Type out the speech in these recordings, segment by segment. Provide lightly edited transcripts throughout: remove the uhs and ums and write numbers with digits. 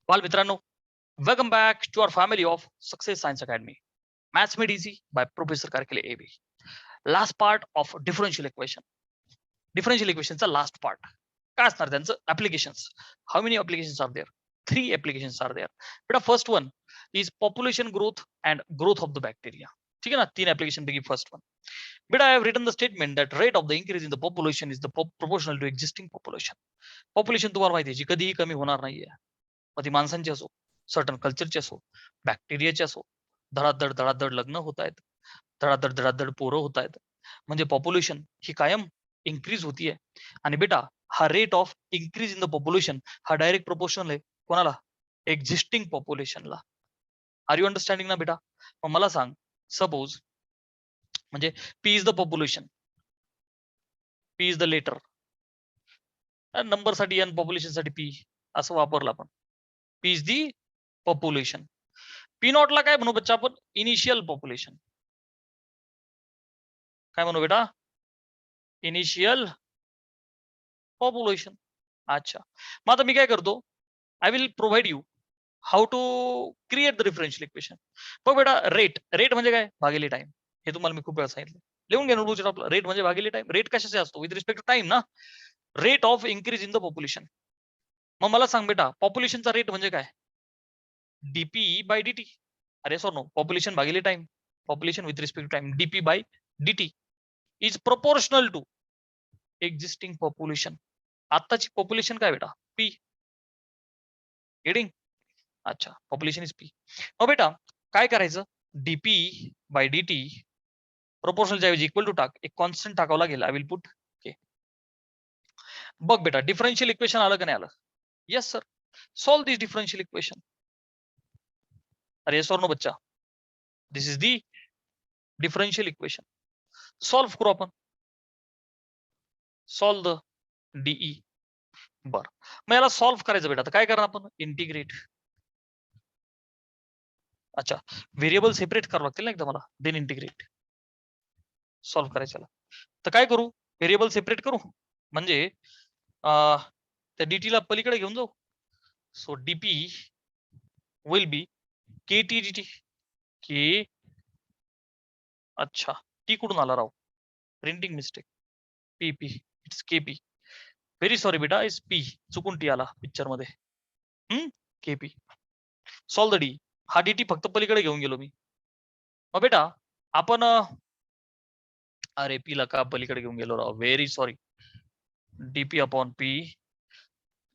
बालमित्रांनो, welcome back to our family of success science academy. Maths made easy by professor Karkele AB. Last part of differential equation. Differential इक्वेशनचा last part काय असणार त्यांचं applications. How many applications are there? 3 applications are there. बेटा first one is population growth and growth of the bacteria. ठीक आहे ना, 3 application पैकी first one. But I have written the statement that rate of the increase in the population is the proportional to existing population. Population तुम्हाला माहिती आहे जी कधीही कमी होणार नाहीये. मग ती माणसांची असो, सर्टन कल्चरची असो, बॅक्टेरियाची असो. धडाधड धडाधड लग्न होत आहेत, धडाधड धडाधड पोरं होत आहेत. म्हणजे पॉप्युलेशन ही कायम इन्क्रीज होतीये. आणि बेटा हा rate of increase in the population हा डायरेक्ट प्रोपोर्शनल आहे कोणाला? एक्झिस्टिंग पॉप्युलेशनला. आर यू अंडरस्टँडिंग ना बेटा? मग मला सांग, सपोज म्हणजे P is the population, P is the letter, number साठी एन, पॉप्युलेशन साठी पी असं वापरलं आपण. P is the population. P not ला काय म्हणू बच्चा आपण? Initial population. काय म्हणू बेटा? Initial population. अच्छा, मग आता मी काय करतो, I will provide you how to create the differential equation. बघ बेटा, रेट, रेट म्हणजे काय? भागिले टाइम. हे तुम्हाला मी खूप वेळा सांगितलं. लिहून घ्या नोटबुकच्या टॉपला. रेट म्हणजे भागिले टाइम. रेट कशाचे असतो? विथ रिस्पेक्ट टू टाइम ना. Rate of increase in the population. मग मला सांग बेटा, पॉप्युलेशनचा रेट म्हणजे काय? D P by D T. अरे सर नो, पॉप्युलेशन भागिले time. Population with respect to time, D P by D T is proportional to existing population. आताची पॉप्युलेशन काय बेटा? पी. गेटिंग? अच्छा, पॉप्युलेशन इज पी. मग बेटा काय करायचं? डीपी बाय डीटी प्रोपोर्शनलच्या ऐवजी इक्वल टू टाक, एक कॉन्स्टंट टाकावं लागेल. I will put K. बघ बेटा, डिफरन्शियल इक्वेशन आलं का नाही आलं? Yes sir. Solve this differential equation. अरे सर नो बच्चा, this is the differential equation. Solve करू आपण. Solve the DE. बर, मग याला सॉल्व करायचं बेटा, तर काय करणार आपण? इंटिग्रेट. अच्छा, व्हेरिएबल सेपरेट करावं लागतील ना एकदा मला, देन इंटिग्रेट. सॉल्व करायचं. तर काय करू? व्हेरिएबल सेपरेट करू, म्हणजे त्या डीटी ला पलीकडे घेऊन जाऊ. So DP will be K T D T. K. अच्छा, टी कुठून आला राव? Printing mistake. P P, it's K P. Very sorry बेटा, इट्स पी. चुकून टी आला पिक्चर मध्ये. K P. Solve the D. हा डीटी फक्त पलीकडे घेऊन गेलो मी. मग बेटा आपण अरे पी ला का पलीकडे घेऊन गेलो राव? Very sorry. DP upon P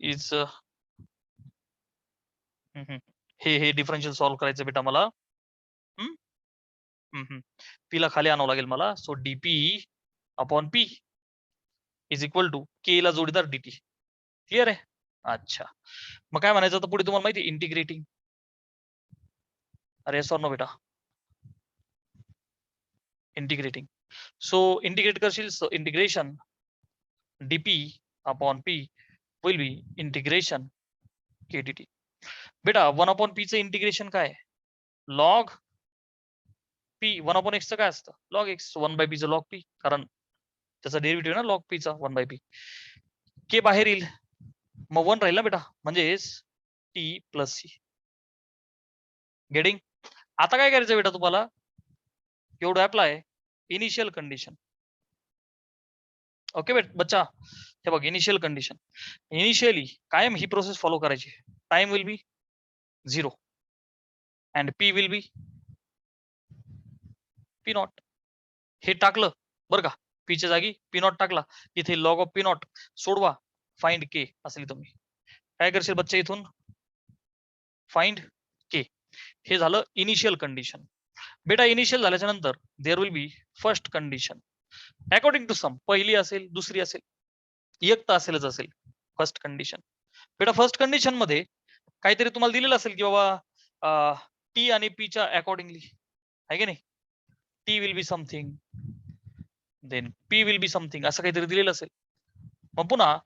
is हे डिफरन्शियल सॉल्व करायचं बेटा मला. पी ला खाली आणावं लागेल मला. So DP upon P is equal to K ला जोडीदार डीटी. क्लिअर आहे? अच्छा, मग काय म्हणायचं आता पुढे तुम्हाला माहिती? इंटिग्रेटिंग. अरे सॉर नो बेटा, इंटिग्रेटिंग. सो इंटिग्रेट करशील, so integration DP upon P will B integration K D T. बेटा 1 अपॉन पी चं इंटिग्रेशन काय? Log P. 1 अपॉन एक्स चं काय असतं? Log x. 1 बाय पी चं लॉग पी, कारण त्याचा डेरिव्हेटिव्ह ना लॉग पी चा 1 बाय पी. के बाहेर येईल, मग 1 राहील ना बेटा, म्हणजेच टी प्लस सी. गेटिंग? आता काय करायचं बेटा तुम्हाला? एवढं अप्लाय इनिशियल कंडिशन. ओके बच्चा, हे बघ इनिशियल कंडिशन. इनिशियली कायम ही प्रोसेस फॉलो करायची. Time will be 0 and P will B P not. हे टाकलं बरं का, पीच्या जागी पी नॉट टाकला, इथे लॉग ऑफ पी नॉट सोडवा, फाइंड के असेल. तुम्ही काय करशील बच्चा? इथून फाइंड के. हे झालं इनिशियल कंडिशन. बेटा इनिशियल झाल्याच्या नंतर there will be first condition. According to some पहिली असेल, दुसरी असेल, एक तर असेलच असेल फर्स्ट कंडिशन. बेटा फर्स्ट कंडिशन मध्ये काहीतरी तुम्हाला दिलेलं असेल की बाबा टी आणि पी च्या अकॉर्डिंगली, आहे की नाही? T will be something, then P will be something, असं काहीतरी दिलेलं असेल. मग पुन्हा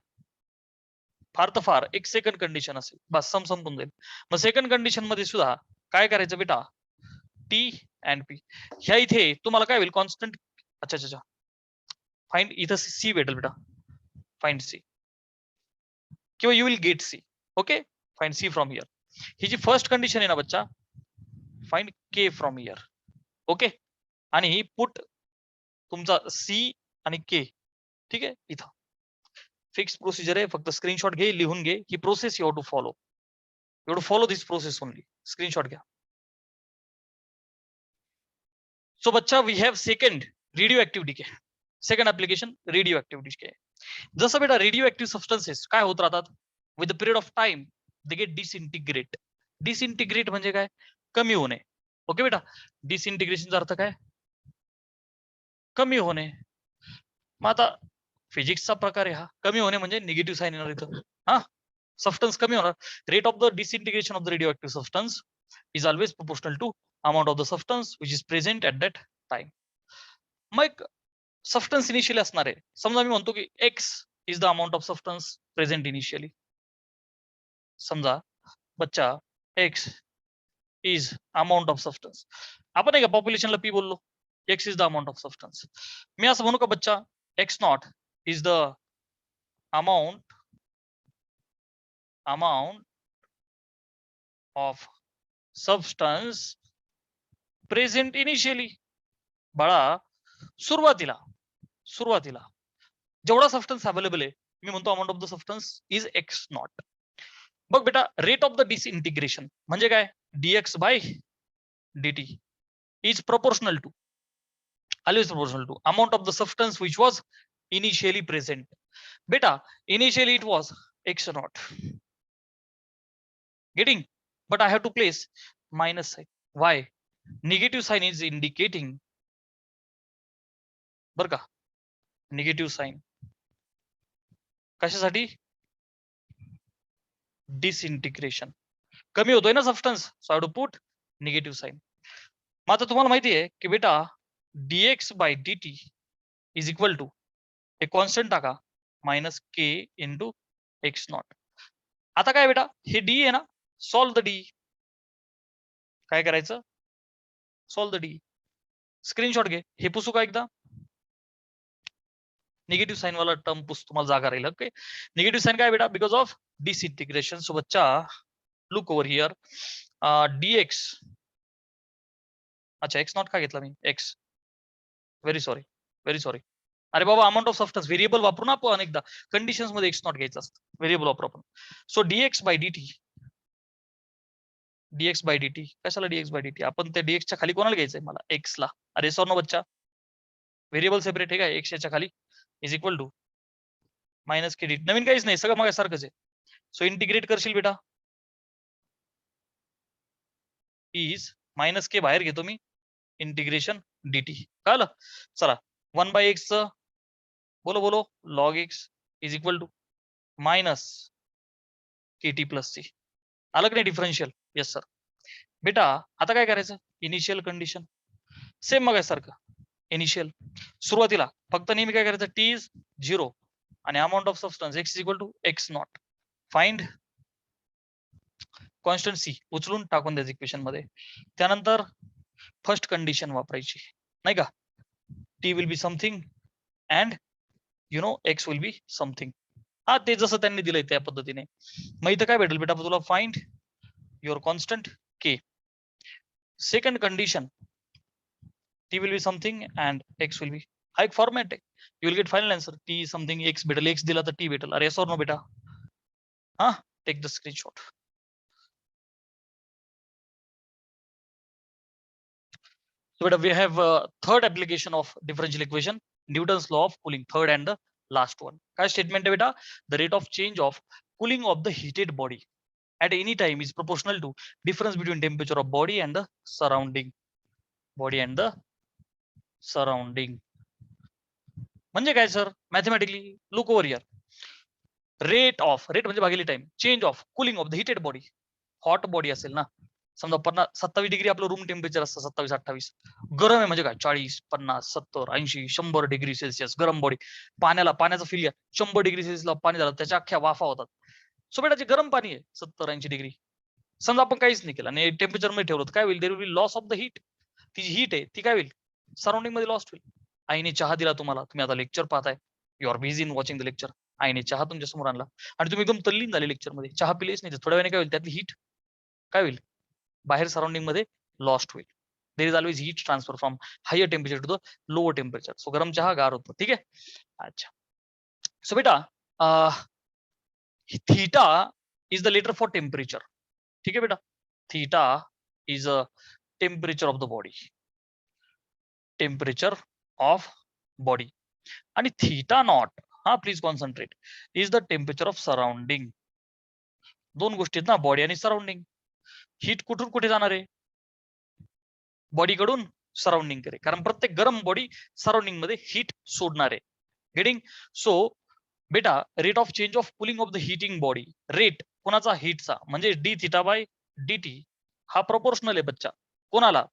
फार तर फार एक सेकंड कंडिशन असेल, बस सम संपून जाईल. मग सेकंड कंडिशन मध्ये सुद्धा काय करायचं बेटा? T and P. ह्या इथे तुम्हाला काय होईल? कॉन्स्टंट. अच्छा अच्छा, फाइंड इथं सी भेटेल बेटा. फाइंड सी किंवा you will get C. Okay, find C from here. ही जी फर्स्ट कंडिशन आहे ना बच्चा, find K from here. Okay, आणि ही पुट तुमचा सी आणि के, ठीक आहे, इथं फिक्स प्रोसिजर आहे. फक्त स्क्रीनशॉट घे, लिहून घे ही process you have to follow. You have to follow this process only. Screenshot घ्या. सो बच्चा we have second radio active decay. Second application radio active decay. जसं बेटा रेडिओ ऍक्टिव्ह सबस्टन्सेस काय होत राहतात, with the period of time they get disintegrate. Disintegrate म्हणजे काय, कमी होणे. ओके बेटा, डिसइंटिग्रेशनचा अर्थ काय, कमी होणे. मग आता फिजिक्सचा प्रकार आहे हा, कमी होणे म्हणजे निगेटिव्ह साईन येणार इथं. हा, सबस्टन्स कमी होणार. Rate of the disintegration of the radio active substance is always proportional to amount of the substance which is present at that time. मग सबस्टन्स इनिशियली असणार आहे. समजा मी म्हणतो की X is the amount of substance present initially. समजा बच्चा X is amount of substance. आपण नाही का पॉप्युलेशनला पी बोललो, X is the amount of substance. मी असं म्हणू का बच्चा X not is the amount of substance present initially. बाळा सुरुवातीला जेवढा सबस्टन्स अवेलेबल आहे, मी म्हणतो amount of the substance is X not. बघ बेटा, रेट ऑफ द डिसइंटिग्रेशन म्हणजे काय, D X by dt is proportional to, always proportional to amount of the substance which was initially present. Beta, initially it was x naught. Getting? But I have to place minus sign. Why? Negative sign is indicating, बर का, negative sign कशासाठी, डिसइंटिग्रेशन. कमी होतोय ना substance, so I to put negative sign. मग आता तुम्हाला माहिती आहे की बेटा dx by dt is equal to, एक कॉन्स्टंट टाका, minus K into X not. आता काय बेटा, हे डी आहे ना, सॉल्व द डी. काय करायचं, सॉल्व द डी. स्क्रीनशॉट घे, हे पुसू का एकदा, निगेटिव्ह साइन वाला टर्म पुस, तुम्हाला जागा राहील. ओके, निगेटिव्ह साइन काय बेटा, बिकॉज ऑफ डिसइंटिग्रेशन. सो बच्चा लुक ओव्हर हियर, dx, अच्छा एक्स नॉट का घेतला मी, एक्स, व्हेरी सॉरी. अरे बाबा, अमाउंट ऑफ सबस्टन्स व्हेरिएबल वापरून आपण अनेकदा कंडिशन्स मध्ये एक्स नॉट घ्यायचं असतं, व्हेरिएबल वापरू आपण. सो dx बाय dt, कशाला dx बाय dt, आपण ते dx च्या खाली कोणाला घ्यायचंय, मला एक्स ला. अरे सॉर नो बच्चा, व्हेरिएबल सेपरेट आहे का, एक्स याच्या खाली is equal to minus K D. नवीन काहीच नाही, सगळं मग सारखंच आहे. सो इंटिग्रेट करशील बेटा, इज मायनस के बाहेर घेतो मी, इंटिग्रेशन dt. कळलं? चला, 1/x बोलो log X is equal to minus K T plus C. आलं की नाही डिफरन्शियल? Yes sir. बेटा आता काय करायचं, इनिशियल कंडिशन सेम मग सारखं. इनिशियल सुरुवातीला फक्त नेहमी काय करायचं, टी इज 0 आणि amount of substance X is equal to X not. Find constant C, उचलून टाकून द्यायचं इक्वेशन मध्ये. त्यानंतर फर्स्ट कंडिशन वापरायची, नाही का, T will be something and you know x will be something. हा, ते जसं त्यांनी दिलंय त्या पद्धतीने. मग इथं काय भेटेल बेटा तुला, find your constant K. Second condition, T will be something and X will be, हा एक फॉर्मॅट आहे. You will get final answer, T something X भेटेल, एक्स दिला तर टी भेटेल. अरे सॉर नो बेटा, हा, take the screenshot. So beta, we have third application of differential equation, Newton's law of cooling, third and the last one. काय statement आहे बेटा, the rate of change of cooling of the heated body at any time is proportional to difference between temperature of body and the surrounding. म्हणजे काय sir, mathematically look over here. Rate म्हणजे भागिले time, change of cooling of the heated body. Hot body असेल ना, समजा 27 degree आपलं room temperature असतं, 27-28. गरम आहे म्हणजे काय, 40, 50, 70, 80, 100 डिग्री सेल्सिअस गरम बॉडी. पाण्याचा फील घ्या, 100 डिग्री सेल्सिअसला पाणी झालं, त्याच्या अख्ख्या वाफा होतात. सो बेटा जे गरम पाणी आहे 70-80 डिग्री, समजा आपण काहीच नाही केलं आणि टेम्परेचर मध्ये ठेवलं, काय होईल, there will be loss of the heat. ती जी हीट आहे ती काय होईल, सराउंडिंग मध्ये लॉस्ट होईल. आईने चहा दिला तुम्हाला, तुम्ही आता लेक्चर पाहताय, you are busy in watching the lecture. आईने चहा तुमच्या समोर आणला आणि तुम्ही एकदम तल्लीन झाले लेक्चर मध्ये, चहा पिलेच नाही, थोड्या वेळाने काय होईल, त्यातली हीट काय होईल, बाहेर सराउंडिंग मध्ये लॉस्ट होईल. There is always heat transfer from higher temperature to the lower temperature. So गरम चहा गार होतो. ठीक आहे. अच्छा, सो बेटा theta is the letter for temperature. ठीक आहे बेटा, theta is a temperature of the body, temperature of body. आणि थीटा नॉट, हा please concentrate, is the temperature of surrounding. दोन गोष्टी आहेत ना, बॉडी आणि सराउंडिंग. हीट कुठून कुठे जाणार आहे, बॉडी कडून सराउंडिंग कडे, कारण प्रत्येक गरम बॉडी सराउंडिंग मध्ये हीट सोडणार आहे. गेटिंग? सो बेटा rate of change of cooling of the heating body, rate कोणाचा, हीटचा, म्हणजे D theta by D T हा प्रोपोर्शनल आहे बच्चा. कोणाला,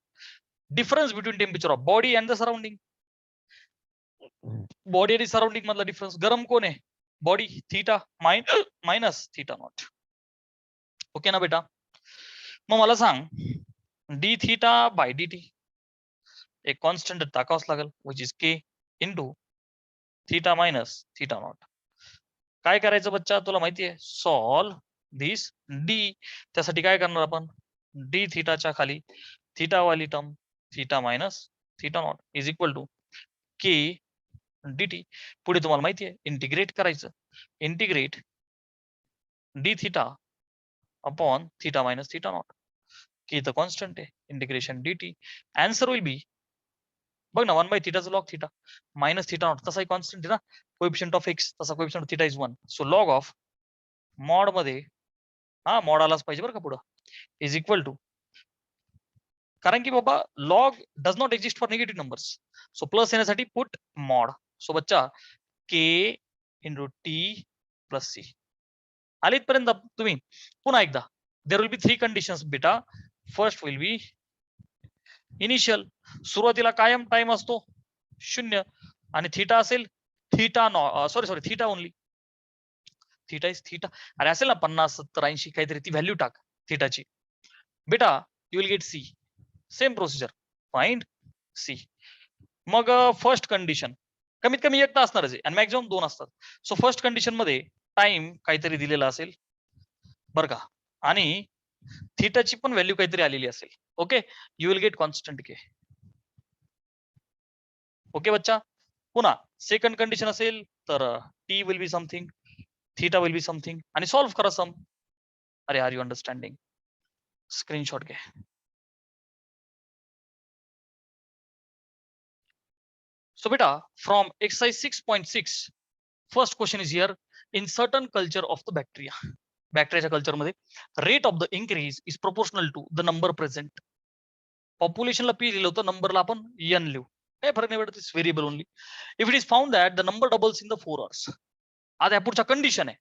difference between temperature of body and the surrounding. Body आणि सराउंडिंग मधला डिफरन्स, गरम कोण आहे, body, theta minus theta not. Okay ना बेटा. मग मला सांग, D theta by D T एक कॉन्स्टंट टाकावंच लागेल, which is K into theta minus theta not. काय करायचं बच्चा, तुला माहिती आहे, सॉल्व दिस डी. त्यासाठी काय करणार आपण, डी थीटाच्या खाली थीटा वाली term theta minus theta not is equal to K D T. पुढे तुम्हाला माहिती आहे इंटिग्रेट करायचं, integrate D theta upon theta minus theta not. K तर कॉन्स्टंट आहे, integration D T. Answer will be, बघ ना, 1 बाय थीटाचं log theta minus theta not, तसाही कॉन्स्टंट आहे ना, कोएफिशिएंट ऑफ एक्स तसा coefficient of theta is 1. So log of mod मध्ये, हा मॉड आलाच पाहिजे बरं का पुढं, इज इक्वल टू, कारण की बाबा log does not exist for negative numbers. So plus येण्यासाठी पुट मॉड. सो बच्चा के इंटू टी प्लस सी. आले इथपर्यंत तुम्ही, पुन्हा एकदा, देर विल बी 3 कंडिशन्स बेटा. फर्स्ट विल बी इनिशियल, सुरुवातीला कायम टाइम असतो 0 आणि थीटा असेल थीटा नॉ sorry theta only, theta is theta. अरे असेल ना 50 70 80 काहीतरी, ती व्हॅल्यू टाक थीटाची बेटा, you will get C. Same procedure, find C. मग फर्स्ट कंडिशन कमीत कमी एकदा असणारच आहे आणि मॅक्झिमम 2 असतात. सो फर्स्ट कंडिशन मध्ये टाइम काहीतरी दिलेला असेल बरं का, आणि थीटाची पण व्हॅल्यू काहीतरी आलेली असेल. Okay, you will gate constant K. Okay बच्चा. पुन्हा सेकंड कंडिशन असेल तर T will be something, theta will be something, आणि सॉल्व्ह करा सम. अरे आर यू अंडरस्टँडिंग, स्क्रीनशॉट घे. So beta, from exercise 6.6, first question is here. In certain culture of the bacteria, बॅक्टेरियाच्या culture मध्ये rate of the increase is proportional to the number present. पॉप्युलेशनला P लिहिलं होतं, नंबरला आपण एन लिहू, काय फरक नाही पडत, it's variable only. If it is found that the number doubles in the 4 hours. आता या पुढच्या कंडिशन आहे.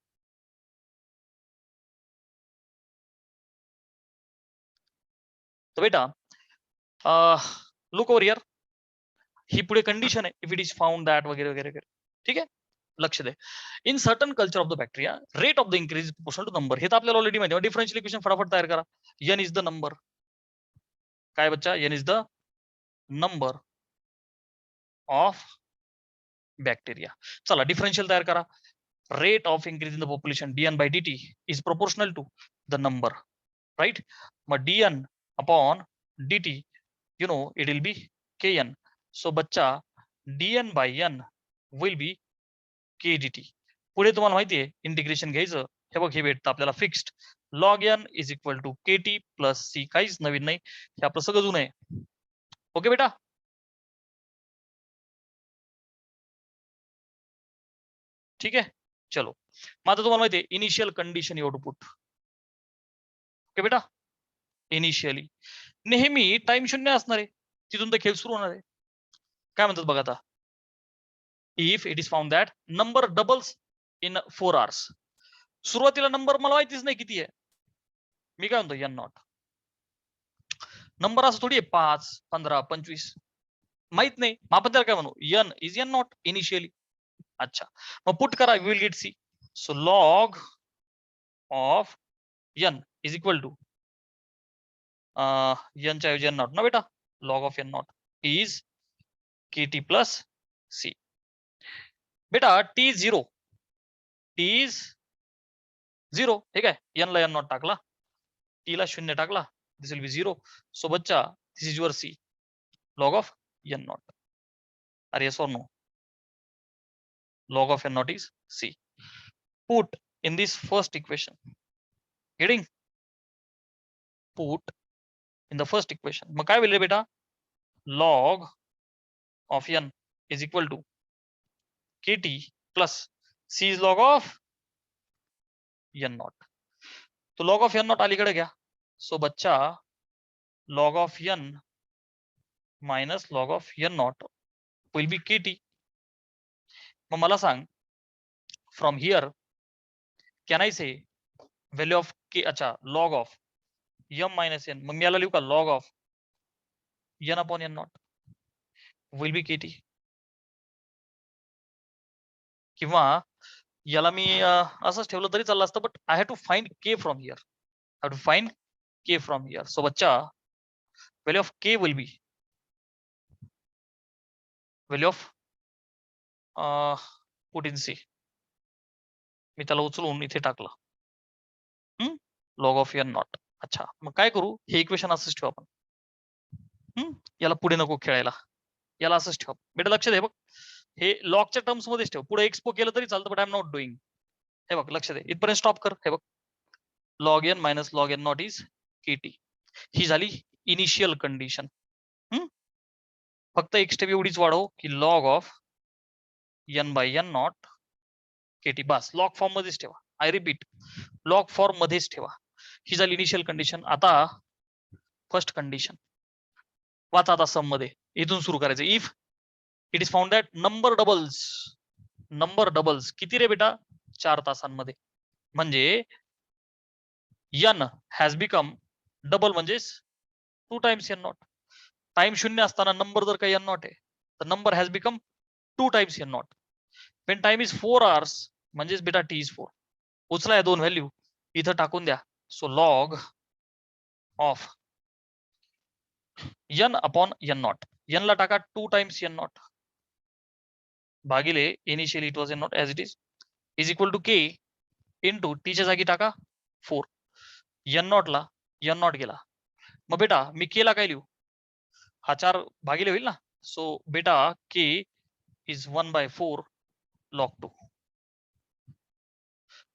तर बेटा लुक ओव्हर हियर, ही पुढे कंडिशन आहे, if it is found that वगैरे वगैरे वगैरे. ठीक आहे, लक्ष दे. In certain culture of the bacteria rate of the increase proportional to number. हे तर आपल्याला ऑलरेडी माहिती आहे. डिफरन्शियल इक्वेशन फटाफट तयार करा. एन इज द नंबर, काय बच्चा, N is the number of bacteria. चला डिफरन्शियल तयार करा. Rate of increase in the population dn by dt is proportional to the number, right. मग dn upon dt, you know it will be kn. So बच्चा dn by n will be K dt. पुढे तुम्हाला माहिती आहे integration घ्यायचं, हे बघ हे भेटतं आपल्याला fixed, log n is equal to k T plus c. काहीच नवीन नाही, हे आपलं सगळं जुनं आहे. ओके बेटा, ठीक आहे. चलो, मग आता तुम्हाला माहिती आहे initial condition you to put. Okay बेटा, इनिशियली नेहमी टाइम 0 असणार आहे, तिथून तर खेळ सुरू होणार आहे. काय म्हणतात बघा आता, if it is found that number doubles in 4 hours. सुरुवातीला नंबर मला माहितीच नाही किती आहे, मी काय म्हणतो एन नॉट. नंबर असं थोडी आहे 5 15 25, माहित नाही, मग आपण त्याला काय म्हणू, n is n not initially. अच्छा, मग पुट करा, will get c. So log of n is equal to n च्या ऐवजी एन नॉट ना बेटा, log of N not is k T plus C. बेटा टी 0, टी इज 0, ठीक आहे, एन ला एन नॉट टाकला, टी ला 0 टाकला, दिस विल बी 0. सो बच्चा, this is your C, log of n naught. Are yes or no? Log of n naught is c. Put in this first equation. Getting? Put in the first equation. मग काय होईल रे बेटा? Log of n is equal to kt plus c is log of n naught. तो log of n naught अलीकडे घ्या. So बच्चा, log of n minus log of n naught will be kt. मग मला सांग, from here can I say value of k, अच्छा, log of m minus n, मग मी याला लिहू का log of n upon n naught will be kt. किंवा याला मी असंच ठेवलं तरी चाललं असतं, but I have to find k from here. Have to find k from here. So बच्चा, value of k will be value of put in C. मी त्याला उचलून इथे टाकलं, लॉग ऑफ n नॉट. अच्छा, मग काय करू, हे इक्वेशन असंच ठेवू आपण. याला पुढे नको खेळायला, याला असंच ठेव बेटा. लक्ष दे बघ, हे लॉगच्या टर्म्स मध्येच ठेव. पुढे एक्सपो केलं तरी चालतं, but I am not doing. हे बघ, लक्ष दे, इथपर्यंत स्टॉप कर. हे बघ, log n minus log n not is kt. ही झाली इनिशियल कंडिशन. फक्त एक स्टेप एवढीच वाढव की log of n by n not kt. बस लॉग फॉर्म मध्येच ठेवा. आय रिपीट, लॉग फॉर्म मध्येच ठेवा. ही झाली इनिशियल कंडिशन. आता फर्स्ट कंडिशन वाचा आता सम मध्ये, इथून सुरू करायचं. If it is found that number doubles किती रे बेटा, 4 तासांमध्ये, म्हणजे n हॅज बिकम डबल, म्हणजेच 2 टाइम्स n नॉट. टाइम 0 असताना नंबर जर काही n नॉट आहे, तर number has become 2 times n not. Wien time is 4 hours, म्हणजेच बेटा t इज 4. उचला या दोन व्हॅल्यू, इथं टाकून द्या. So log of n upon n not, n ला टाका 2 टाइम्स n नॉट भागिले initially it was n not as it is equal to k into t च्या जागी टाका 4. n नॉट ला n नॉट गेला. मग बेटा मी k ला काय लिहू, हा 4 भागिले होईल ना. सो बेटा k is 1/4 log 2.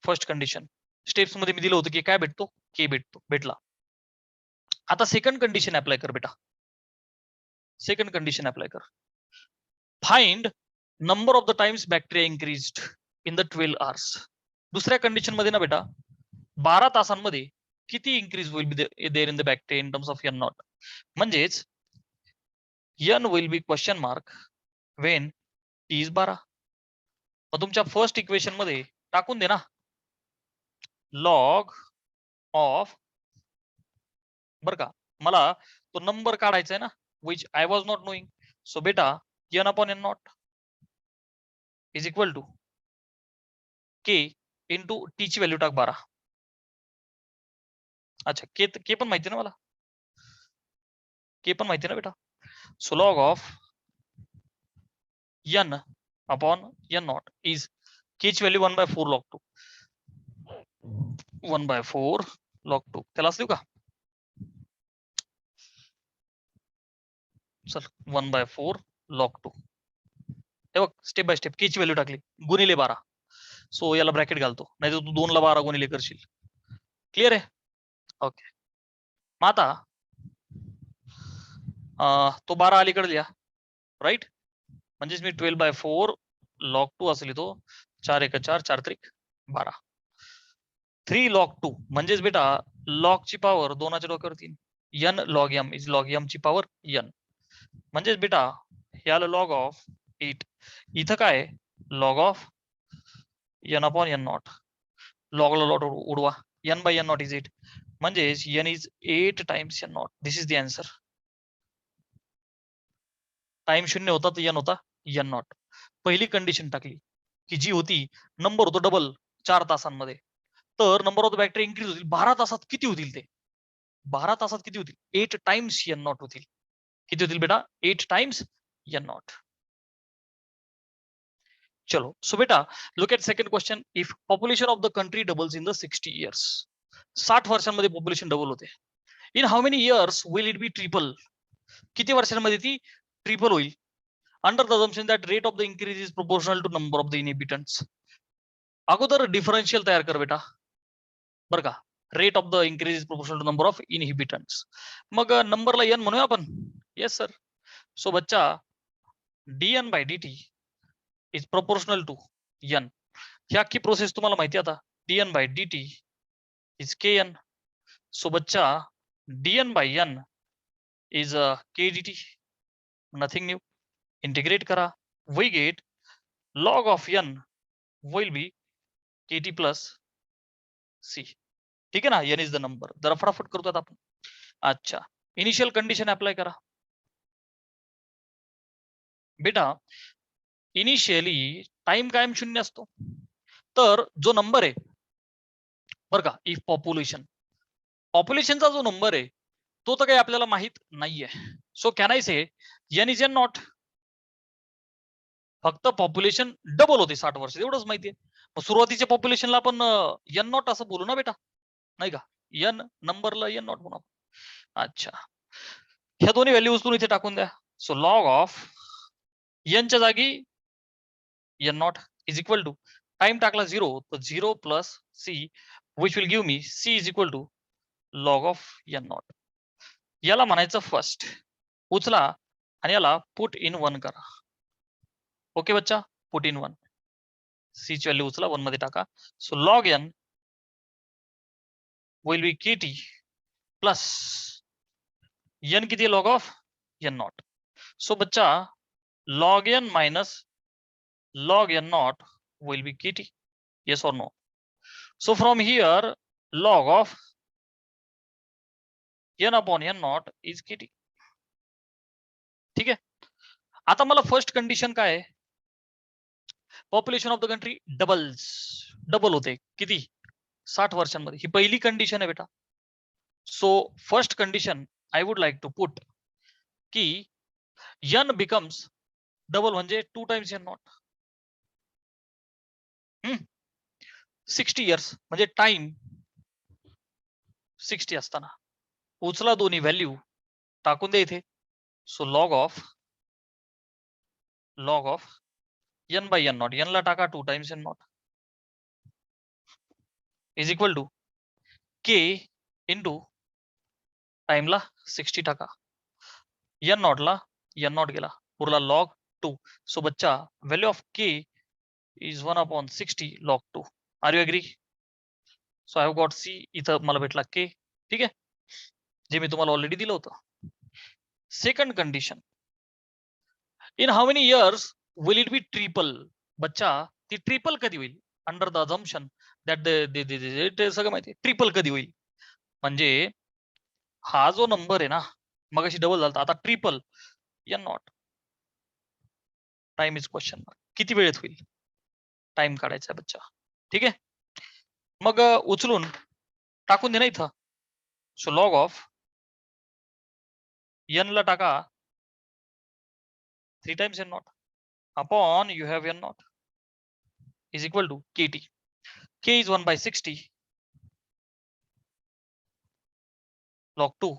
First condition. Steps मध्ये मी दिलं होतं की काय भेटतो, k भेटला. आता सेकंड कंडिशन अप्लाय कर बेटा. सेकंड कंडिशन अप्लाय कर. Find number of the times bacteria increased in the 12 hours. दुसऱ्या कंडिशन मध्ये ना बेटा, 12 तासांमध्ये किती इन्क्रीज होईल there in the bacteria in terms of n not. म्हणजेच n will be question mark when t is 12. मग तुमच्या फर्स्ट इक्वेशन मध्ये टाकून दे ना, लॉग ऑफ, बर का, मला तो नंबर काढायचा आहे ना, which I was not knowing. So बेटा n upon n not is equal to k into t ची व्हॅल्यू टाक 12. अच्छा, के पण माहिती ना मला, के पण माहिती ना बेटा. So log of n upon n not is K ची व्हॅल्यू 1/4 log 2. 1/4 log 2 त्याला असली का, चल 1/4 log 2. हे बघ, स्टेप बाय स्टेप के ची व्हॅल्यू टाकली, गुणिले 12. सो याला ब्रॅकेट घालतो, नाही तर तू 2 ला 12 गुणिले करशील. क्लिअर आहे, ओके. मग आता तो 12 अलीकडे लिहा, राईट. म्हणजेच मी 12/4 log 2 असं लिहितो. 4 1 4 4 3 12. 3 log 2 म्हणजेच बेटा लॉग ची पॉवर 2 च्या डोक्यावर 3. n log m is log m ची पॉवर n. म्हणजेच बेटा हे आलं लॉग ऑफ 8. इथं काय, log of n upon n not. लॉगला लॉट उडवा, n by n not is 8. म्हणजेच n is 8 times n not. This is the answer. Time 0 होता तर n होता n नॉट. पहिली कंडिशन टाकली की जी होती नंबर होतो डबल 4 तासांमध्ये, तर number of the bacteria increase होतील. 12 तासात किती होतील ते, 12 तासात किती होतील, 8 टाइम्स n नॉट होतील. किती होतील बेटा, 8 टाइम्स n नॉट. चलो, सो बेटा look at second question. If population of the country doubles in the 60 years, 60 वर्षांमध्ये पॉप्युलेशन डबल होते. In how many years will it be triple? किती वर्षांमध्ये ती ट्रिपल होईल? Under the assumption that rate of the increase is proportional to number of the inhabitants. अगोदर differential तयार कर बेटा, बरं का. Rate of the increase is proportional to number of inhabitants. मग नंबरला एन म्हणूया आपण. Yes sir. सो बच्चा dn by dt is proportional to n. ही अख्खी प्रोसेस तुम्हाला माहिती आता. dn by dt is kn. So बच्चा dn by n is k dt. Nothing new. Integrate करा. We get log of n will be kt plus c. ठीक आहे ना. n is the number. जरा फटाफट करतो आता आपण. अच्छा, इनिशियल कंडिशन अप्लाय करा बेटा. इनिशियली टाइम कायम 0 असतो. तर जो नंबर आहे बरं का, इफ पॉप्युलेशनचा जो नंबर आहे तो तर काही आपल्याला माहित नाहीये. So can I say n is n not. फक्त पॉप्युलेशन डबल होते 60 वर्ष, एवढंच माहितीये. मग सुरुवातीच्या पॉप्युलेशनला आपण एन नॉट असं बोलू ना बेटा, नाही का. एन नंबरला एन नॉट म्हणू. अच्छा, ह्या दोन्ही व्हॅल्यू उचलून इथे टाकून द्या. सो लॉग ऑफ एन च्या जागी n not is equal to time टाकला 0, तर 0 plus C which will give me c is equal to log of N not. याला म्हणायचं फर्स्ट. उचला आणि याला पुट इन 1 करा. ओके बच्चा, पुट इन 1. सी ची व्हॅल्यू उचला 1 मध्ये टाका. So log N will be kt plus N किती log of N not. So बच्चा log n minus log n naught will be kt. Yes or no? So from here log of n upon n naught is kt. ठीक आहे. आता मला first condition काय आहे? Population of the country double होते. किती? 60 वर्षांमध्ये. ही पहिली कंडिशन आहे बेटा. So first condition I would like to put की n बिकम्स डबल म्हणजे 2 टाइम्स n नॉट. 60 इयर्स म्हणजे टाइम 60 असताना. उचला दोन्ही व्हॅल्यू टाकून द्या इथे. So log of n by n not, n ला टाका 2 times n not is equal to k into टाइमला 60 टाका. n नॉट ला n नॉट गेला, पुरला लॉग 2. सो बच्चा value of k is 1 upon 60 log 2. Are you agree? So I have got c. इथं मला भेटला k. ठीक आहे, जे मी तुम्हाला ऑलरेडी दिलं होतं. Second condition, in how many years will it be triple? बच्चा ती ट्रिपल कधी होईल? अंडर द अझम्पशन दॅट सगळं माहिती. ट्रिपल कधी होईल म्हणजे हा जो नंबर आहे ना, मगाशी डबल झाला, आता triple n not. Time is question mark. किती वेळेत होईल? टाइम काढायचा आहे बच्चा. ठीक आहे, मग उचलून टाकून दे ना इथं. सो लॉग ऑफ n ला टाका 3 times n not upon you have n not is equal to kt. k is 1 by 60 log 2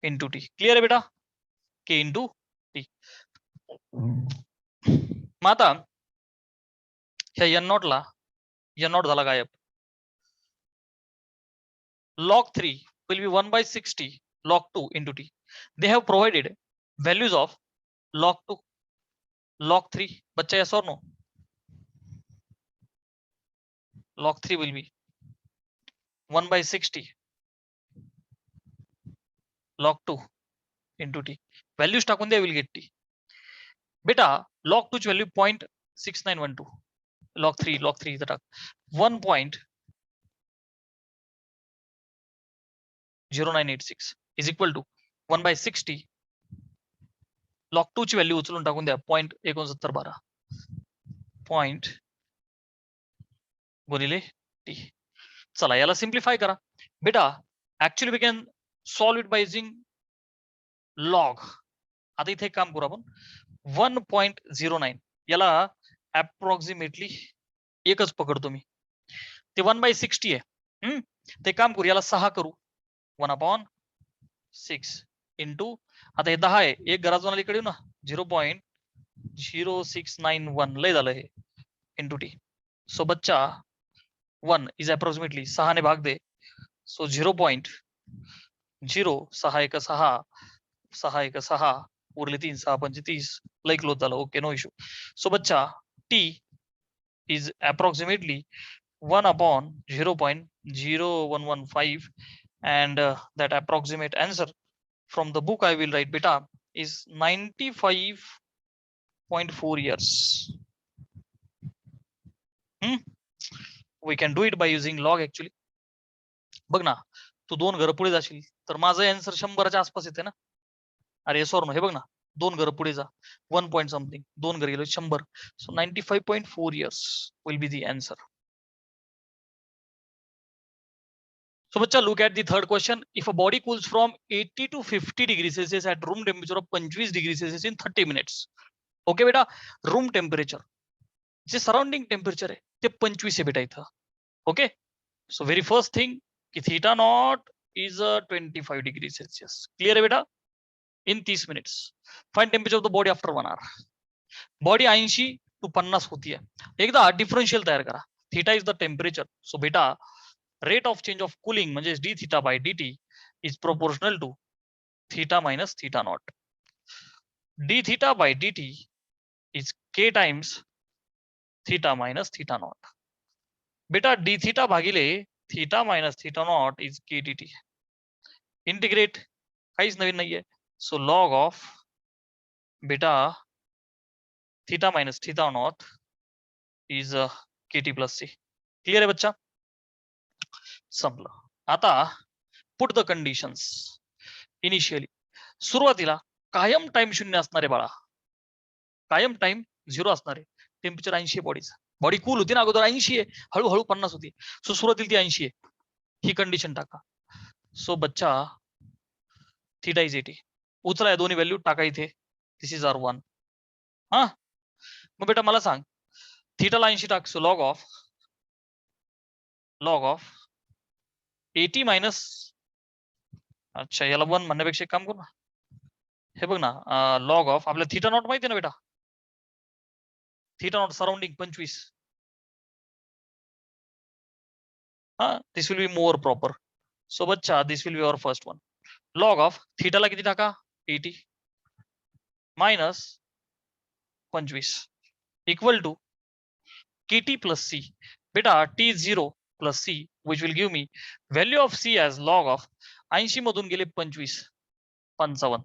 into t. Clear आहे बेटा? k into t. मग आता ह्या n नॉट ला n नॉट झाला गायब. log 3 will be 1 by 60 log 2 into t. They have provided values of log 2, log 3. बच्चा yes or no? log 3 will be 1 by 60 log 2 into t. Values टाकून द्या, will get t. बेटा log 2 ची value 0.6912. log 3 इथं टाक 1.0986 is equal to 1 by 60 log 2 ची value उचलून टाकून द्या 0.6912 पॉइंट गुणिले टी. चला याला सिम्प्लिफाय करा बेटा. Actually we can solve it by using log. आता इथे एक काम करू आपण. 1.09 याला अप्रॉक्सिमेटली एकच पकडतो मी. ते 1 by 60 आहे. ते काम करू, याला 6 करू. 1/6 इंटू, आता हे 10 आहे, एक घरातून अलीकडे येऊ ना, 0.0691 लय झालं हे, इंटू टी. सो बच्चा 1 इज अप्रॉक्सिमेटली 6 ने भाग दे, सो 0.0, 6 1 6, 6 1 6, उरले 3, 6 5 30, लय क्लोज झालं. Okay, no issue. सो बच्चा t is approximately 1/0.0115, and that approximate answer from the book I will write beta is 95.4 years. We can do it by using log actually. बघ ना, तू 2 घर पुढे जाशील तर माझं आन्सर 100च्या आसपास येते ना. अरे सॉरी नो, हे बघ ना, 2 घर पुढे जा, 1 पॉइंट समथिंग, 2 घर गेलो 100. So 95.4 years will be the answer. So बच्चा, look at the third question. If a body cools from 80 to 50 degrees Celsius at room temperature of 25 degrees Celsius in 30 minutes. Okay बेटा, room temperature जे surrounding temperature आहे ते 25 आहे बेटा इथं. Okay, so very first thing की theta not is 25 degree Celsius. Clear आहे बेटा? In 30 minutes. Find temperature of the body after 1 hour. Body 80 to 50 होती है. एकदा डिफरन्शियल तयार करा. Theta is the temperature. So बेटा rate of change of cooling म्हणजे d theta by dt is proportional to theta minus theta naught. d theta by dt is k times theta minus theta naught. बेटा d theta भागिले theta minus theta naught is k dt. Integrate, काहीच नवीन नाहीये. So log of बेटा theta minus theta naught is kt plus c. Clear आहे बच्चा? संपलं. आता put the conditions. Initially सुरुवातीला कायम टाइम 0 असणारे बाळा, कायम टाइम 0 असणारे. टेम्परेचर 80 आहे बॉडीचं. बॉडी कूल होती ना अगोदर, 80 आहे, हळूहळू 50 होती. सो सुरुवातीला ती 80 आहे, ही कंडिशन टाका. सो बच्चा थीटा इज 80. उचला या दोन्ही व्हॅल्यू टाका इथे. दिस इज आर 1. हा, मग बेटा मला सांग, थीटाला 80 टाक. सो लॉग ऑफ 80 मायनस, अच्छा याला 1 म्हणण्यापेक्षा एक काम करू ना, हे बघ ना, लॉग ऑफ आपल्या थीटा नॉट माहिती ना बेटा, थीटा नॉट सराउंडिंग 25. हा, this will be more proper. So बच्चा this will be our first one. Log of थीटाला किती टाका, 80 minus 25 equal to kt plus C. बेटा t 0 plus C which will give me value of C as log of 80 मधून गेले 25, 55.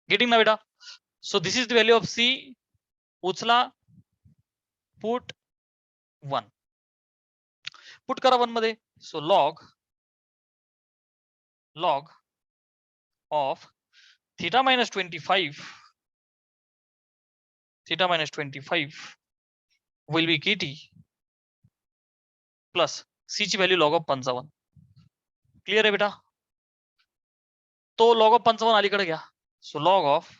Getting ना बेटा? So this is the value of c. उचला, put 1, put करा 1 मध्ये. So log of theta minus 25 will be kt plus c ची value log of 55. Clear आहे बेटा? तो लॉग ऑफ 55 अलीकडे घ्या. So log of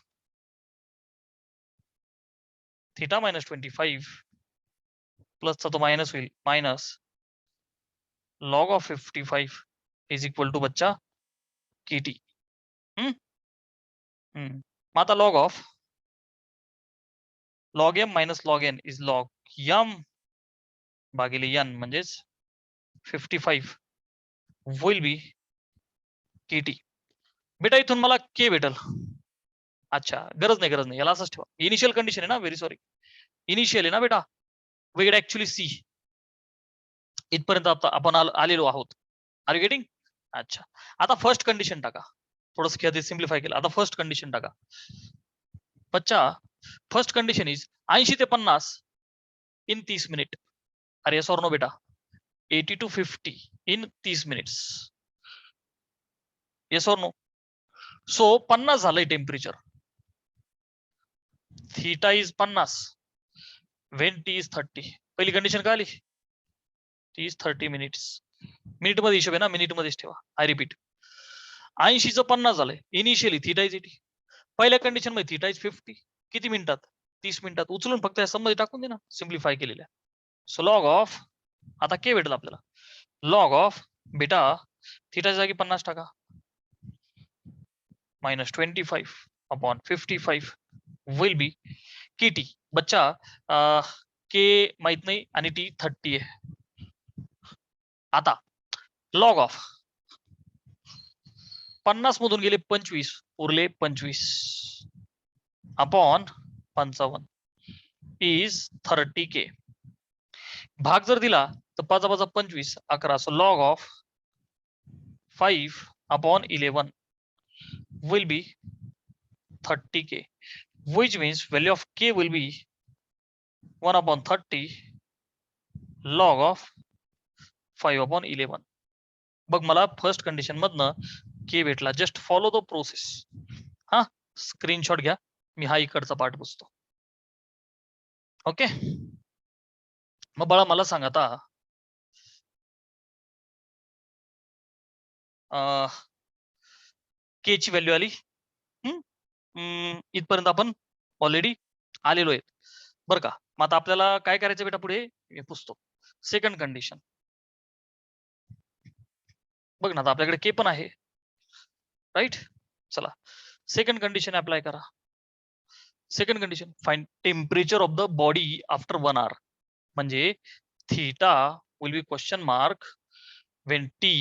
theta minus 25 प्लसचा तो मायनस होईल, minus log of 55 is equal to बच्चा kt. मग आता log of log m minus log n is log m भागिले एन म्हणजेच 55 विल बी kt. बेटा इथून मला के भेटल. अच्छा, गरज नाही, याला असंच ठेवा. इनिशियल कंडिशन आहे ना, व्हेरी सॉरी, इनिशियल आहे ना बेटा, वेगळे ऍक्च्युली सी. इथपर्यंत आपण आलेलो आहोत. Are you getting? अच्छा, आता फर्स्ट कंडिशन टाका. थोडंसं खेळ सिम्प्लिफाय केलं. आता फर्स्ट कंडिशन टाका. बच्चा फर्स्ट कंडिशन इज 80 ते 50 इन 30 मिनिट. अरे सॉर नो बेटा, 80 to 50 इन 30 मिनिट्स. येस और नो? सो 50 झालंय temperature. Theta is 50 when T is 30. पहिली कंडिशन काय आली? T is 30 minutes. मिनिट मध्ये हिशोब आहे ना, मिनिट मध्येच ठेवा. आय रिपीट, 80चं 50 झालंय. Initially theta is 80. पहिल्या कंडिशन मध्ये थीटा इज 50. किती मिनिटात? 30 मिनिटात. उचलून फक्त या सम मध्ये टाकून दे ना, सिम्प्लिफाय केलेल्या. सो लॉग ऑफ आता के भेटेल आपल्याला लॉग ऑफ बेटा थिटाच्या जागी 50 टाका -25 अपॉन 55 विल बी की टी. बच्चा के माहित नाही आणि टी 30 आहे. आता लॉग ऑफ 50 मधून गेले 25 उरले 25 अपॉन 55 इज 30k. भाग जर दिला तर 5 5 25 11. So log of 5 upon 11 will be 30k, which means value of k will be 1 upon 30 log of 5 upon 11. बघ मला फर्स्ट कंडिशन मधनं k भेटला. Just follow the process. हा स्क्रीनशॉट घ्या, मी हा इकडचा पार्ट पुसतो. ओके, मग बाळा मला सांग आता k ची व्हॅल्यू आली. इथपर्यंत आपण ऑलरेडी आलेलो आहे बरं का. मग आता आपल्याला काय करायचं बेटा पुढे मी पुसतो. सेकंड कंडिशन बघ ना, आता आपल्याकडे के पण आहे राईट. चला सेकंड कंडिशन अप्लाय करा. Second condition find temperature of the body after 1 hour. म्हणजे theta will be question mark when T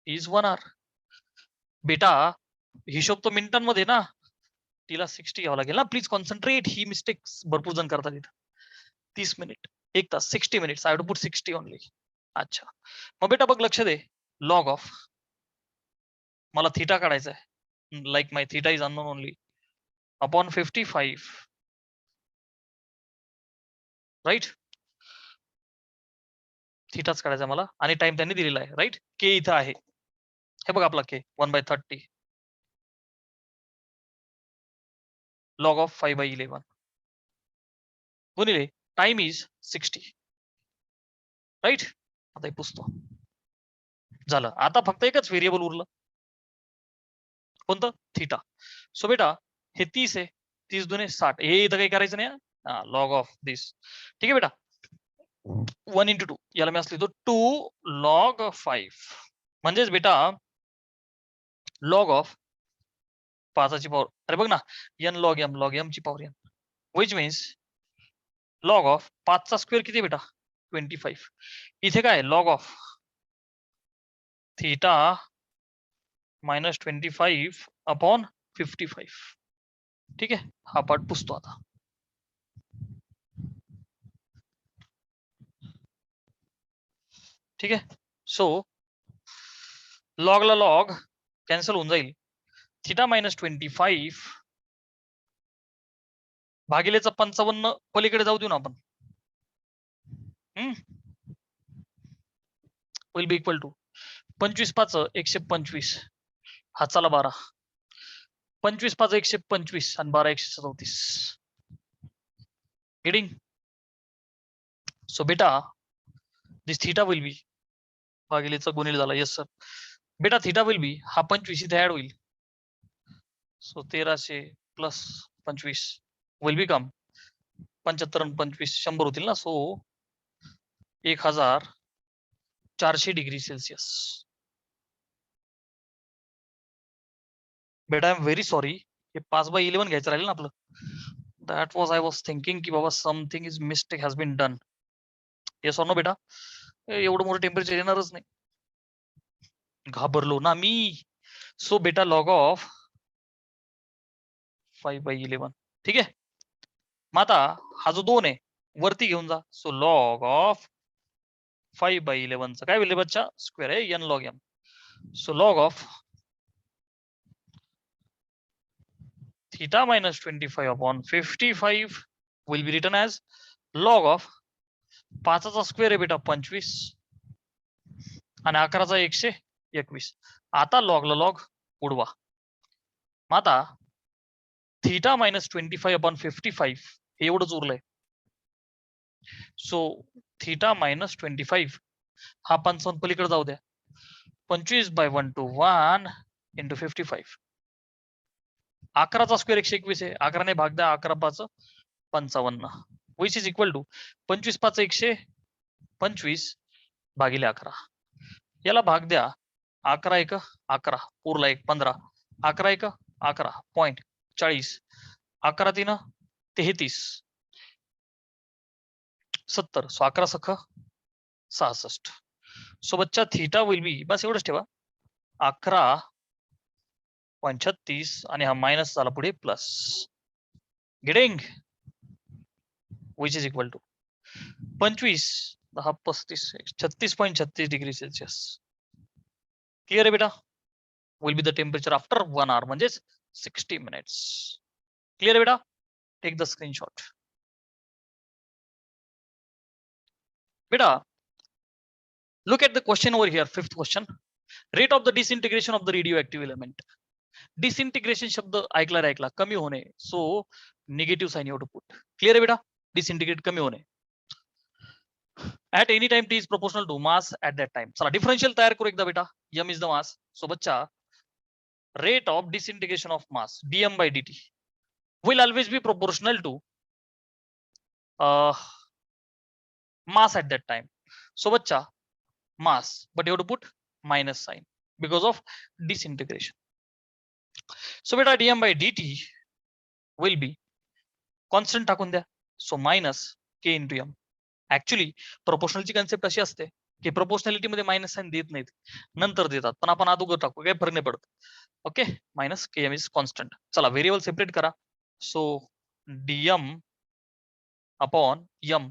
is 1 hour. बेटा हिशोब तो मिनिटांमध्ये ना, तिला 60 घ्यावं लागेल ना. प्लीज कॉन्सन्ट्रेट, ही मिस्टेक भरपूर जण करतात इथं. 30 मिनिट 1 तास 60 minutes. I would put 60 only. अच्छा मग बेटा बघ लक्ष दे. लॉग ऑफ मला थीटा काढायचा आहे. Like my theta is unknown only upon 55 right. थीटाच काढायचा मला आणि टाइम त्यांनी दिलेला आहे राईट. के इथं आहे, हे बघ आपला के 1/30 लॉग ऑफ 5/11 गुणिले टाइम इज 60 राईट. आता हे पुसतो. झालं. आता फक्त एकच व्हेरिएबल उरलं, कोणतं थीटा. सो बेटा हे 30 आहे, 30 दुने 60. हे इथं काही करायचं नाही. लॉग ऑफ दिस ठीक आहे बेटा. 1 into 2 याला मी असली तो 2 log 5 म्हणजेच बेटा लॉग ऑफ 5ची पॉवर. अरे बघ ना, n log m ची power n, which means log of 5चा स्क्वेअर किती बेटा 25. इथे काय लॉग ऑफ थीटा -25 अपॉन 55. ठीक आहे, हा पार्ट पुसतो आता. ठीक आहे. सो लॉगला लॉग कॅन्सल होऊन जाईल. थीटा -25 भागिलेचा 55 पलीकडे जाऊ देऊ ना आपण. विल बी इक्वल टू 25 5 125 हाताला 12. 25 5 125 आणि 12 134. गेटिंग. सो बेटा दिस थीटा विल बी भागिलेचा गुणिले झाला. Yes sir. बेटा थीटा विल बी हा 25 इथे ऍड होईल. So 1300 plus 25 will be come 75 आणि 25 100 होतील ना. So 1400 degree Celsius. बेटा आय एम व्हेरी सॉरी, हे 5/11 घ्यायचं राहील ना आपलं. That was I was thinking की बाबा something is mistake has been done. Yes or no बेटा. एवढं मोठं टेम्परेचर येणारच नाही, घाबरलो ना मी. सो बेटा लॉग ऑफ 5/11 ठीक आहे. मग आता हा जो 2 आहे वरती घेऊन जा. सो लॉग ऑफ 5/11 चा काय होईल बच्चा स्क्वेअर आहे n log m. So log of theta -25 upon 55 will be written as log of 5चा स्क्वेअर आहे बेटा 25 आणि 11चा 121. आता लॉगला लॉग उडवा. मग आता थीटा -25 अपॉन 55 हे एवढंच उरलंय. सो थीटा -25 हा 55 पलीकडे जाऊ द्या. 25/121 इंटू 55. 11चा स्क्वेअर 121 आहे. 11ने भाग द्या 11 5 55 विच इज इक्वल टू 25 5 125 भागिले 11. याला भाग द्या 11 एक 11 पूरला 1 15 11 एक 11 पॉइंट 40 11 3 33 70 सो 11 सख 66. सो बच्चा थीटा विल बी बस एवढंच ठेवा 11.36 आणि हा मायनस झाला पुढे plus getting which is equal to 25 10 35 36.36 degree Celsius. Clear आहे बेटा. Will be the temperature after 1 hour म्हणजेच 60 minutes. क्लिअर आहे बेटा. Take the screenshot. बेटा look at the question over here, fifth question. Rate of the disintegration of the radioactive element. Disintegration शब्द ऐकला कमी होणे. So negative sign you have to put. Clear आहे बेटा. Disintegrate कमी होणे. At any time t is proportional to mass at that time. चला differential तयार करू एकदा बेटा. m is the mass. So बच्चा rate of disintegration of mass dm by dt will always be proportional to mass at that time. So बच्चा mass, but you have to put minus sign because of disintegration. So beta dm by dt will be constant टाकून द्या. So minus k into m. Actually proportional ची concept अशी असते की proportionality मध्ये minus sign देत नाहीत, नंतर देतात, पण आपण अगोदर टाकू, काही फरक नाही पडत. Okay, minus k m is constant. चला व्हेरिएबल सेपरेट करा. So dm upon m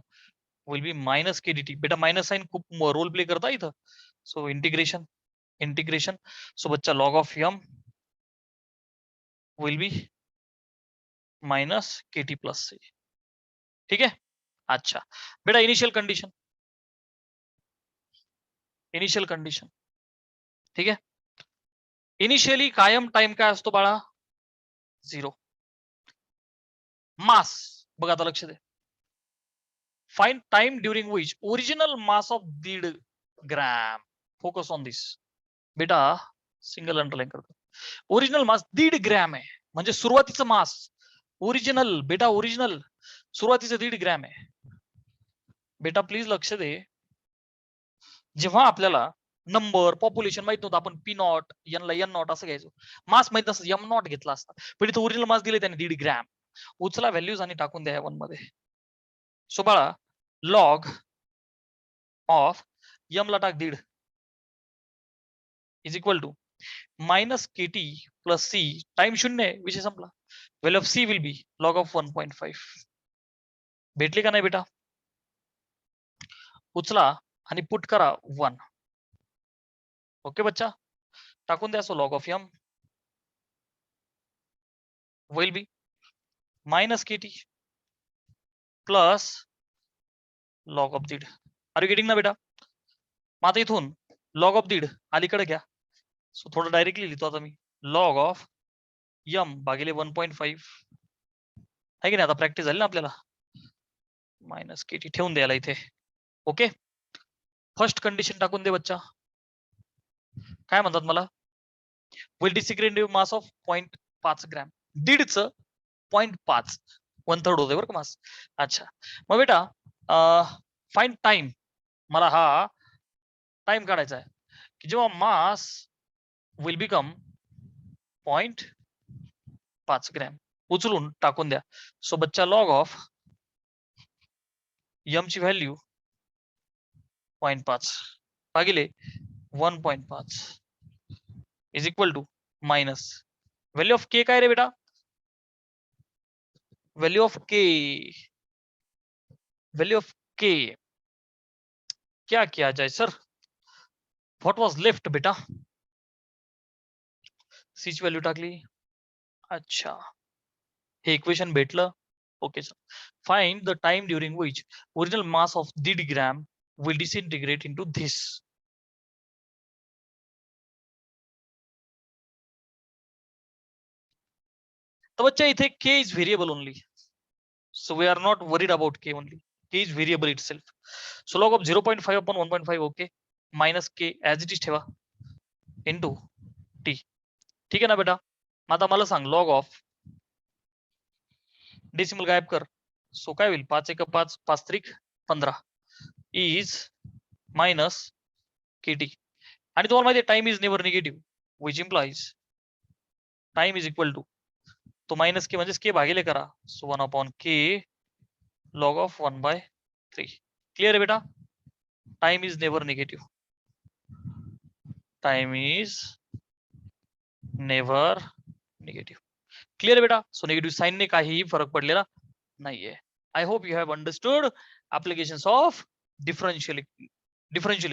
will be minus k dt. बेटा मायनस साइन खूप रोल प्ले करता इथं. सो इंटिग्रेशन सो बच्चा log of m will be minus K T plus c. ठीक आहे. अच्छा बेटा इनिशियल कंडिशन ठीक आहे. इनिशियली कायम टाइम काय असतो बाळा 0. मास बघा आता लक्ष दे. Find time during which original mass of 1.5 gram. Focus on this बेटा. सिंगल अंडरलाईन करतो. ओरिजिनल मास 1.5 ग्रॅम आहे म्हणजे सुरुवातीचं मास. ओरिजिनल बेटा ओरिजिनल सुरुवातीचं 1.5 ग्रॅम आहे बेटा. प्लीज लक्ष दे. जेव्हा आपल्याला नंबर पॉप्युलेशन माहित नव्हतं, आपण पी नॉट एन ला एन नॉट असं घ्यायचो. मास माहित नसतं, एम नॉट घेतला असता. पण इथं ओरिजिनल मास दिले त्याने 1.5 ग्रॅम. उचला व्हॅल्यूज आणि टाकून द्या 1 मध्ये. सो बाळा लॉग ऑफ एम ला टाक 1.5 is equal to minus K T plus c. Time 0 आहे, विषय संपला. Value of c will be log of 1.5. भेटली का नाही बेटा. उचला आणि पुट करा 1. ओके बच्चा टाकून द्या. So log of m will be minus K T plus log of 1.5. Are you getting ना बेटा. मग आता इथून लॉग ऑफ 1.5 अलीकडे घ्या. सो थोडं डायरेक्टली लिहितो आता मी. लॉग ऑफ एम भागिले 1.5 आहे की नाही. आता प्रॅक्टिस झाली ना आपल्याला. मायनस के टी ठेवून द्यायला इथे. ओके फर्स्ट कंडिशन टाकून दे बच्चा. काय म्हणतात मला. Will disintegrative mass of 0.5 gram. 1.5चं 0.5 1/3 होते बरं का मास. अच्छा मग बेटा फाइंड टाइम. मला हा टाइम काढायचा आहे की जेव्हा मास विल बिकम 0.5 ग्रॅम. उचलून टाकून द्या. सो बच्चा लॉग ऑफ एम ची व्हॅल्यू 0.5 भागिले 1.5 is equal to minus value of k. काय रे बेटा. वैल्यू ऑफ के क्या किया जाए सर. व्हॉट वॉज लेफ्ट बेटा. सी ची व्हॅल्यू टाकली. अच्छा हे इक्वेशन भेटलं. Okay sir. Find the time during which original mass of 1.5 gram will disintegrate into this. तर बच्चा इथे k is variable only. So we are not worried about k only. K is variable itself. So log of 0.5 upon 1.5 okay minus k as it is ठेवा into t. ठीक आहे ना बेटा. आता मला सांग log of डेसिमल गायब कर. सो काय होईल 5 1 5 5 3 15 is minus KT. आणि तुम्हाला माहिती आहे time is never negative, which implies time is equal to तो मायनस के म्हणजेच के भागिले करा. So 1/k log of 1/3. Clear आहे बेटा? Time is never negative. Time is never negative. Clear बेटा? सो निगेटिव्ह साईनने काहीही फरक पडलेला नाहीये. I hope you have understood applications of differential equation.